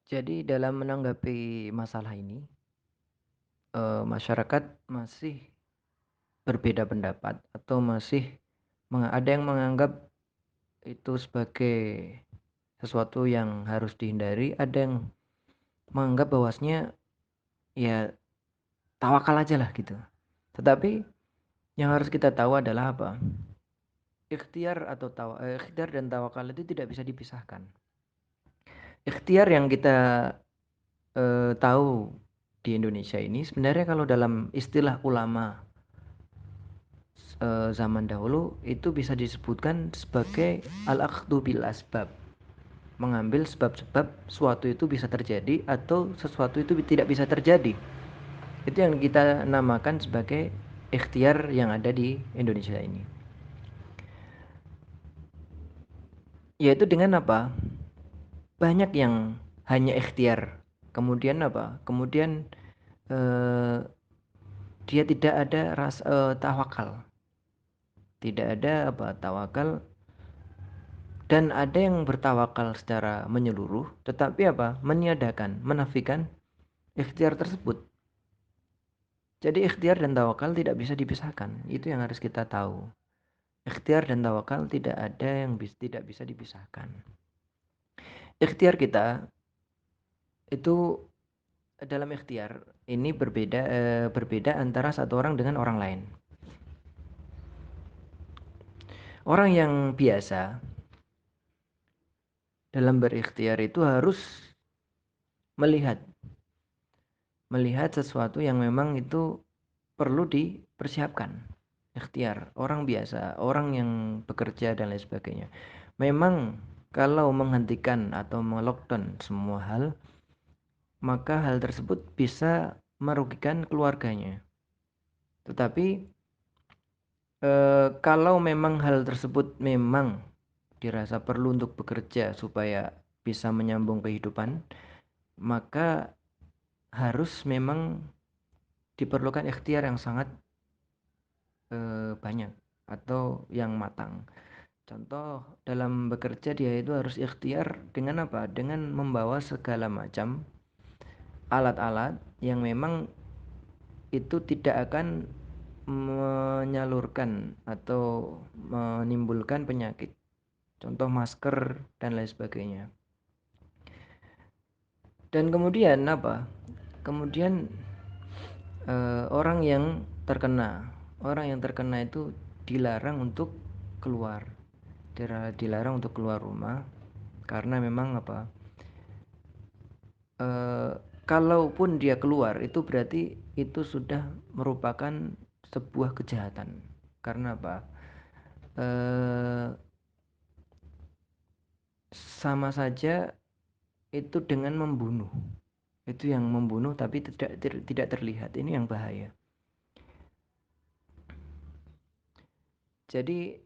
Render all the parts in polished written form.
Jadi dalam menanggapi masalah ini, masyarakat masih berbeda pendapat atau masih ada yang menganggap itu sebagai sesuatu yang harus dihindari, ada yang menganggap bahwasanya ya tawakal aja lah gitu. Tetapi yang harus kita tahu adalah apa? Ikhtiar dan tawakal itu tidak bisa dipisahkan. Ikhtiar yang kita tahu di Indonesia ini sebenarnya kalau dalam istilah ulama zaman dahulu itu bisa disebutkan sebagai al-akhdhu bil asbab, mengambil sebab-sebab suatu itu bisa terjadi atau sesuatu itu tidak bisa terjadi. Itu yang kita namakan sebagai ikhtiar yang ada di Indonesia ini. Yaitu dengan apa? Banyak yang hanya ikhtiar. Kemudian apa? Kemudian eh, dia tidak ada tawakal. Tidak ada apa? Tawakal. Dan ada yang bertawakal secara menyeluruh, tetapi apa? Meniadakan, menafikan ikhtiar tersebut. Jadi ikhtiar dan tawakal tidak bisa dipisahkan. Itu yang harus kita tahu. Ikhtiar dan tawakal tidak ada yang tidak bisa dipisahkan. Ikhtiar kita itu dalam ikhtiar ini berbeda antara satu orang dengan orang lain. Orang yang biasa dalam berikhtiar itu harus melihat melihat sesuatu yang memang itu perlu dipersiapkan. Ikhtiar orang biasa, orang yang bekerja dan lain sebagainya. Memang kalau menghentikan atau melockdown semua hal, maka hal tersebut bisa merugikan keluarganya. Tetapi kalau memang hal tersebut memang dirasa perlu untuk bekerja supaya bisa menyambung kehidupan, maka harus memang diperlukan ikhtiar yang sangat banyak atau yang matang. Contoh dalam bekerja dia itu harus ikhtiar dengan apa? Dengan membawa segala macam alat-alat yang memang itu tidak akan menyalurkan atau menimbulkan penyakit. Contoh masker dan lain sebagainya. Dan kemudian apa? Kemudian orang yang terkena itu dilarang untuk keluar, dilarang untuk keluar rumah karena memang apa? Eh, Kalaupun dia keluar itu berarti itu sudah merupakan sebuah kejahatan. Karena apa? Eh, Sama saja itu dengan membunuh. Itu yang membunuh tapi tidak terlihat. Ini yang bahaya. Jadi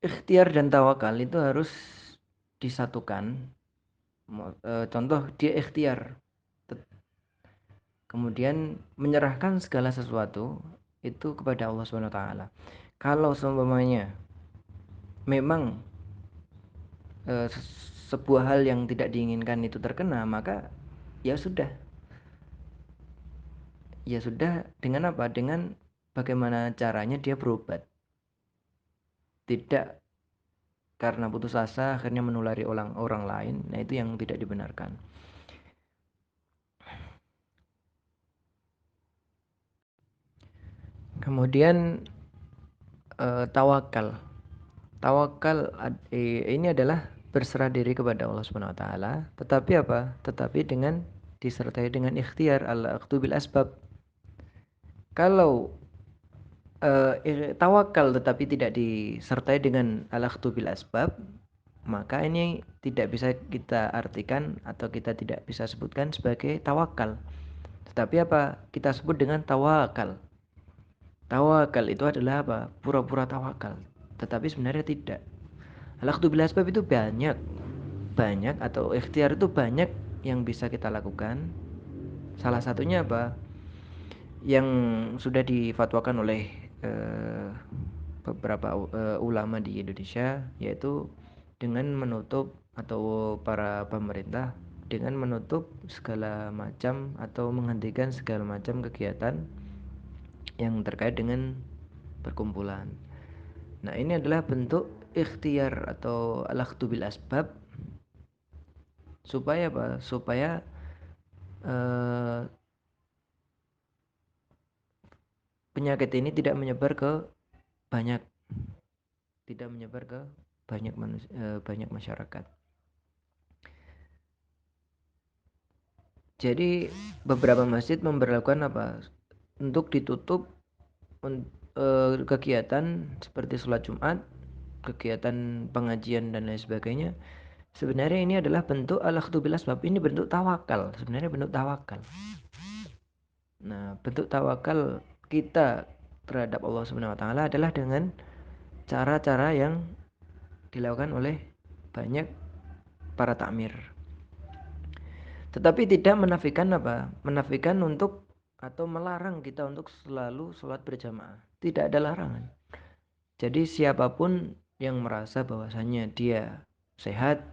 ikhtiar dan tawakal itu harus disatukan. Contoh dia ikhtiar, kemudian menyerahkan segala sesuatu itu kepada Allah Subhanahu wa taala. Kalau seumpamanya memang eh, sebuah hal yang tidak diinginkan itu terkena, maka ya sudah. Ya sudah, dengan apa? Dengan bagaimana caranya dia berobat. Tidak karena putus asa akhirnya menulari orang orang lain. Nah, itu yang tidak dibenarkan. Kemudian tawakal. Ini adalah berserah diri kepada Allah Subhanahu wa taala, tetapi apa? Tetapi dengan disertai dengan ikhtiar, al-akhdhu bil asbab. Kalau tawakal tetapi tidak disertai dengan al-akhdhu bil asbab, maka ini tidak bisa kita artikan atau kita tidak bisa sebutkan sebagai tawakal. Tetapi apa? Kita sebut dengan tawakal. Tawakal itu adalah apa? Pura-pura tawakal. Tetapi sebenarnya tidak. Al-akhdhu bil asbab itu banyak, banyak atau ikhtiar itu banyak yang bisa kita lakukan. Salah satunya apa? Yang sudah difatwakan oleh beberapa ulama di Indonesia, yaitu dengan menutup atau para pemerintah dengan menutup segala macam atau menghentikan segala macam kegiatan yang terkait dengan perkumpulan. Nah, ini adalah bentuk ikhtiar atau al-akhdhu bil asbab supaya apa? Supaya eh, penyakit ini tidak menyebar ke banyak tidak menyebar ke banyak banyak masyarakat. Jadi beberapa masjid memberlakukan apa? Untuk ditutup kegiatan seperti sholat Jumat, kegiatan pengajian dan lain sebagainya. Sebenarnya ini adalah bentuk al-akhdhu bil asbab. Ini bentuk tawakal. Sebenarnya bentuk tawakal. Nah, bentuk tawakal kita terhadap Allah Subhanahu wa taala adalah dengan cara-cara yang dilakukan oleh banyak para takmir. Tetapi tidak menafikan apa? Menafikan untuk atau melarang kita untuk selalu sholat berjamaah. Tidak ada larangan. Jadi siapapun yang merasa bahwasanya dia sehat,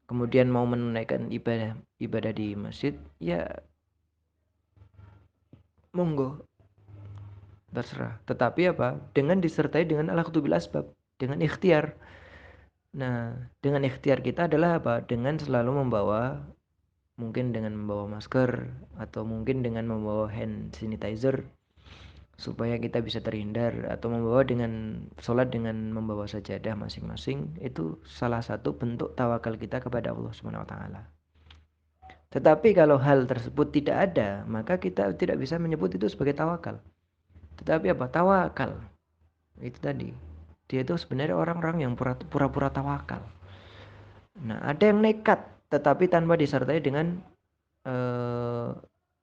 kemudian mau menunaikan ibadah di masjid, ya monggo, terserah. Tetapi apa? Dengan disertai dengan al-akhdhu bil asbab, dengan ikhtiar. Nah, dengan ikhtiar kita adalah apa? Dengan selalu membawa, mungkin dengan membawa masker atau mungkin dengan membawa hand sanitizer supaya kita bisa terhindar, atau membawa dengan sholat dengan membawa sajadah masing-masing. Itu salah satu bentuk tawakal kita kepada Allah Subhanahu wa taala. Tetapi kalau hal tersebut tidak ada, maka kita tidak bisa menyebut itu sebagai tawakal. Tetapi apa? Tawakal. Itu tadi. Dia itu sebenarnya orang-orang yang pura-pura tawakal. Nah, ada yang nekat tetapi tanpa disertai dengan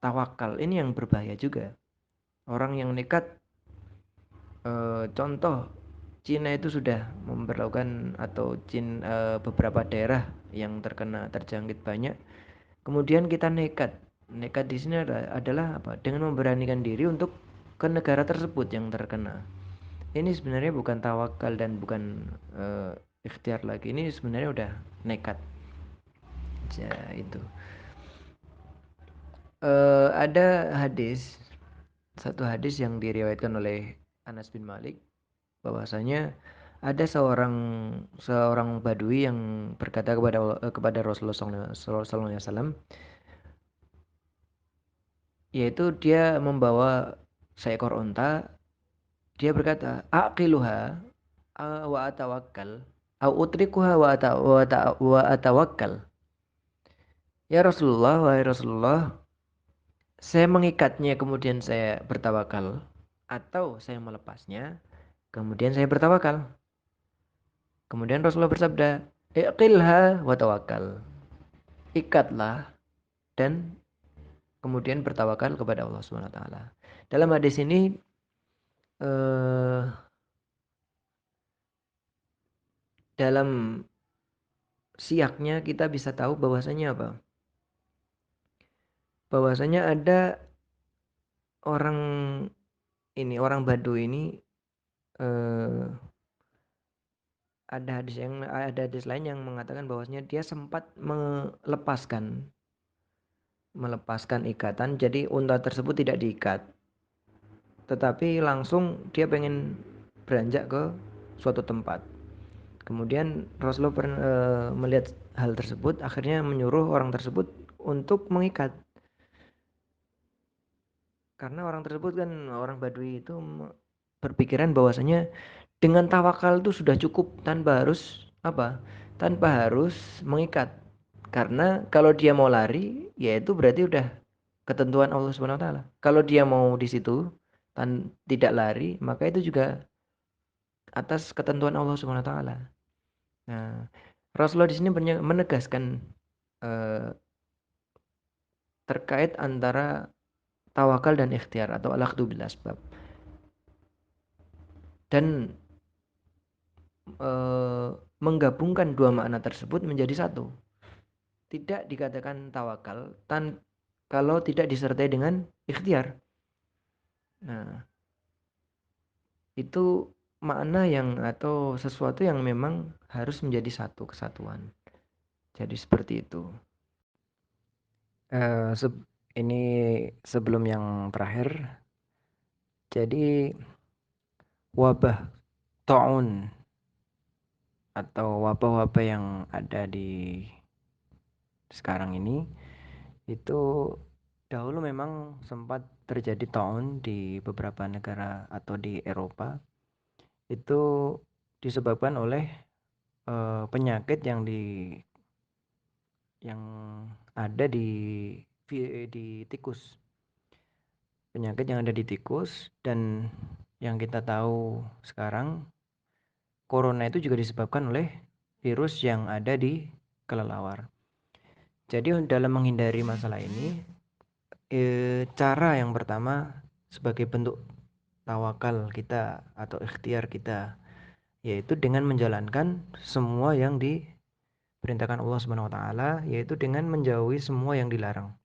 tawakal. Ini yang berbahaya juga. Orang yang nekat, contoh Cina itu sudah memperlakukan, atau beberapa daerah yang terjangkit banyak. Kemudian kita nekat. Nekat di sini adalah apa? Dengan memberanikan diri untuk ke negara tersebut yang terkena. Ini sebenarnya bukan tawakal dan bukan ikhtiar lagi. Ini sebenarnya udah nekat. Ya, itu. Ada satu hadis yang diriwayatkan oleh Anas bin Malik, bahwasanya ada seorang seorang badui yang berkata kepada Rasulullah SAW, yaitu dia membawa seekor unta. Dia berkata, aqiluha wa atawakkal, au utrikuha wa atawakkal. Ya Rasulullah, wahai Rasulullah, saya mengikatnya kemudian saya bertawakal, atau saya melepasnya kemudian saya bertawakal. Kemudian Rasulullah bersabda, iqilha wa tawakkal. Ikatlah dan kemudian bertawakal kepada Allah Subhanahu wa taala. Dalam hadis ini eh, dalam siaknya kita bisa tahu bahwasanya apa? Bahwasanya ada orang orang Baduy ini, eh, ada hadis lain yang mengatakan bahwasanya dia sempat melepaskan ikatan, jadi unta tersebut tidak diikat, tetapi langsung dia pengen beranjak ke suatu tempat. Kemudian Rasulullah melihat hal tersebut, akhirnya menyuruh orang tersebut untuk mengikat. Karena orang tersebut kan, orang Badui itu berpikiran bahwasanya dengan tawakal itu sudah cukup tanpa harus apa? Tanpa harus mengikat. Karena kalau dia mau lari, ya itu berarti udah ketentuan Allah Subhanahu wa taala. Kalau dia mau di situ tidak lari, maka itu juga atas ketentuan Allah Subhanahu wa taala. Nah, Rasulullah di sini menegaskan eh, terkait antara tawakal dan ikhtiar atau al-akhdhu bil asbab, dan eh, menggabungkan dua makna tersebut menjadi satu. Tidak dikatakan tawakal kalau tidak disertai dengan ikhtiar. Nah, itu makna yang atau sesuatu yang memang harus menjadi satu kesatuan. Jadi seperti itu. Eh, se- ini sebelum yang terakhir, jadi wabah taun atau wabah-wabah yang ada di sekarang ini itu dahulu memang sempat terjadi taun di beberapa negara atau di Eropa. Itu disebabkan oleh penyakit yang ada di tikus. Penyakit yang ada di tikus, dan yang kita tahu sekarang corona itu juga disebabkan oleh virus yang ada di kelelawar. Jadi dalam menghindari masalah ini, cara yang pertama sebagai bentuk tawakal kita atau ikhtiar kita, yaitu dengan menjalankan semua yang diperintahkan Allah Subhanahu wa taala, yaitu dengan menjauhi semua yang dilarang.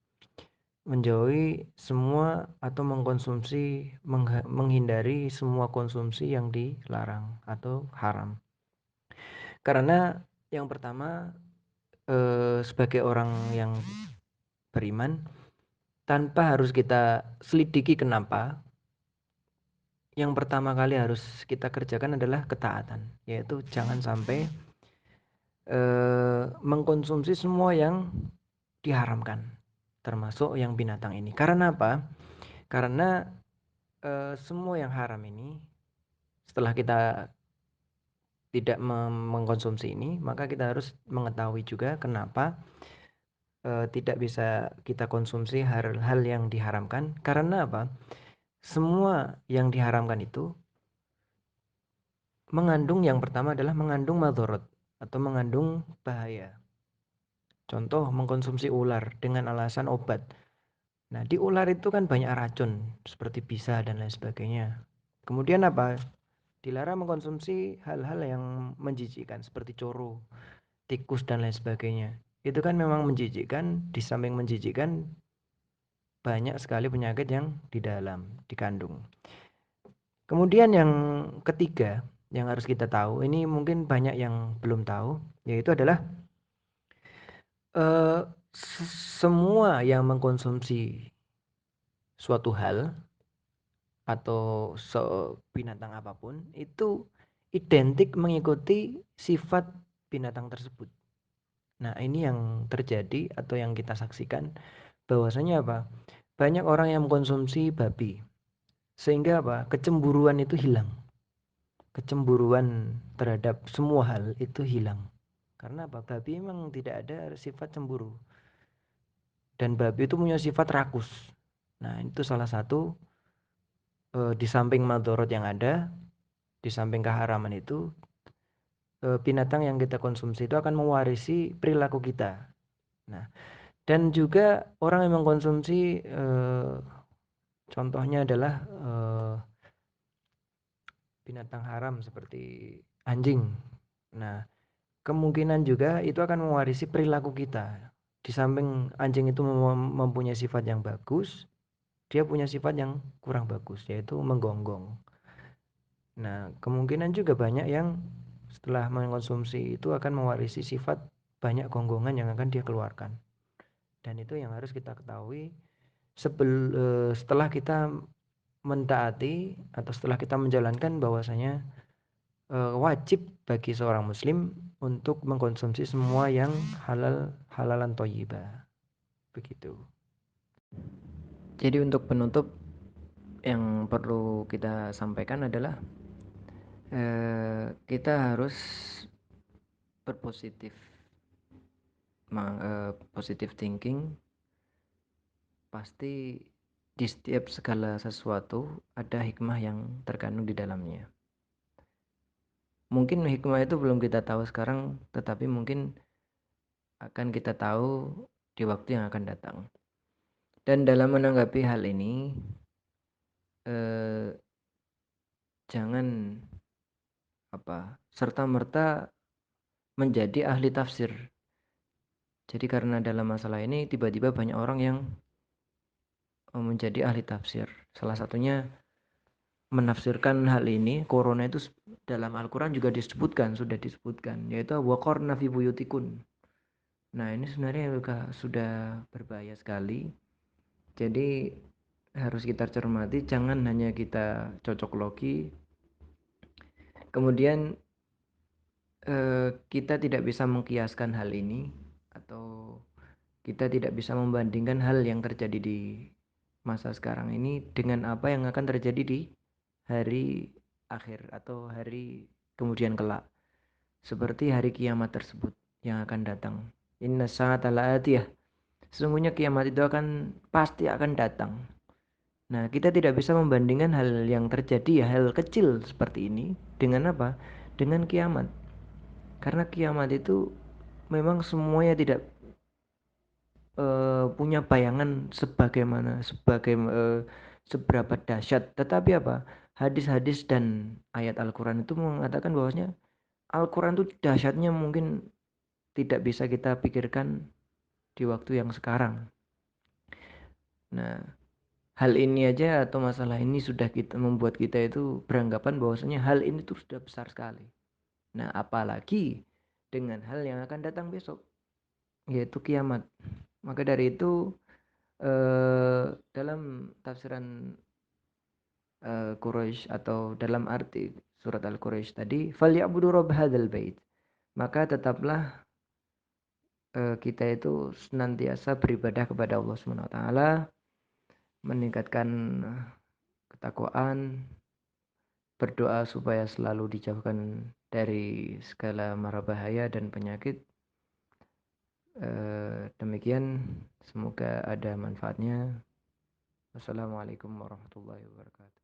Menjauhi semua atau menghindari semua konsumsi yang dilarang atau haram. Karena yang pertama, sebagai orang yang beriman, tanpa harus kita selidiki kenapa, yang pertama kali harus kita kerjakan adalah ketaatan, yaitu jangan sampai mengkonsumsi semua yang diharamkan, termasuk yang binatang ini. Karena apa? Karena semua yang haram ini, setelah kita tidak mengkonsumsi ini, maka kita harus mengetahui juga kenapa tidak bisa kita konsumsi hal-hal yang diharamkan. Karena apa? Semua yang diharamkan itu mengandung, yang pertama adalah mengandung madorot atau mengandung bahaya. Contoh, mengkonsumsi ular dengan alasan obat. Nah, di ular itu kan banyak racun seperti bisa dan lain sebagainya. Kemudian apa? Dilarang mengkonsumsi hal-hal yang menjijikkan seperti coro, tikus dan lain sebagainya. Itu kan memang menjijikkan, di samping menjijikkan banyak sekali penyakit yang di dalam dikandung. Kemudian yang ketiga yang harus kita tahu, ini mungkin banyak yang belum tahu, yaitu adalah eh, semua yang mengkonsumsi suatu hal atau binatang apapun itu identik mengikuti sifat binatang tersebut. Nah, ini yang terjadi atau yang kita saksikan, bahwasanya apa? Banyak orang yang mengkonsumsi babi. Sehingga apa? Kecemburuan itu hilang. Kecemburuan terhadap semua hal itu hilang. Karena apa? Babi memang tidak ada sifat cemburu. Dan babi itu punya sifat rakus. Nah, itu salah satu, di samping madorot yang ada, di samping keharaman itu, binatang yang kita konsumsi itu akan mewarisi perilaku kita. Nah, dan juga orang yang mengkonsumsi, contohnya adalah binatang haram seperti anjing. Nah, kemungkinan juga itu akan mewarisi perilaku kita. Di samping anjing itu mempunyai sifat yang bagus, dia punya sifat yang kurang bagus, yaitu menggonggong. Nah, kemungkinan juga banyak yang setelah mengkonsumsi itu akan mewarisi sifat banyak gonggongan yang akan dia keluarkan. Dan itu yang harus kita ketahui setelah kita mentaati atau setelah kita menjalankan, bahwasanya wajib bagi seorang muslim untuk mengkonsumsi semua yang halalan thayyibah. Begitu. Jadi untuk penutup yang perlu kita sampaikan adalah kita harus berpositif, positive thinking. Pasti di setiap segala sesuatu ada hikmah yang terkandung di dalamnya. Mungkin hikmah itu belum kita tahu sekarang, tetapi mungkin akan kita tahu di waktu yang akan datang. Dan dalam menanggapi hal ini, eh, jangan serta merta menjadi ahli tafsir. Jadi karena dalam masalah ini tiba-tiba banyak orang yang menjadi ahli tafsir. Salah satunya menafsirkan hal ini, corona itu dalam Al-Quran juga disebutkan, sudah disebutkan, yaitu waqarna fi buyutikun. Nah, ini sebenarnya juga sudah berbahaya sekali. Jadi harus kita cermati, jangan hanya kita cocok logi, kemudian kita tidak bisa mengkiaskan hal ini, atau kita tidak bisa membandingkan hal yang terjadi di masa sekarang ini dengan apa yang akan terjadi di hari akhir atau hari kemudian kelak, seperti hari kiamat tersebut yang akan datang. Inna sa'ata la'atiyah, sesungguhnya kiamat itu pasti akan datang. Nah, kita tidak bisa membandingkan hal yang terjadi, ya hal kecil seperti ini, dengan apa? Dengan kiamat. Karena kiamat itu memang semuanya tidak punya bayangan seberapa dahsyat. Tetapi apa? Hadis-hadis dan ayat Al-Quran itu mengatakan bahwasanya Al-Quran itu dahsyatnya mungkin tidak bisa kita pikirkan di waktu yang sekarang. Nah, hal ini aja atau masalah ini sudah kita membuat kita itu beranggapan bahwasanya hal ini tuh sudah besar sekali. Nah, apalagi dengan hal yang akan datang besok, yaitu kiamat. Maka dari itu dalam tafsiran Quraisy atau dalam arti surat Al-Quraisy tadi, falyabudu rabb hadzal bait. Maka tetaplah kita itu senantiasa beribadah kepada Allah Subhanahu wa taala, meningkatkan ketakwaan, berdoa supaya selalu dijauhkan dari segala mara bahaya dan penyakit. Demikian, semoga ada manfaatnya. Wassalamualaikum warahmatullahi wabarakatuh.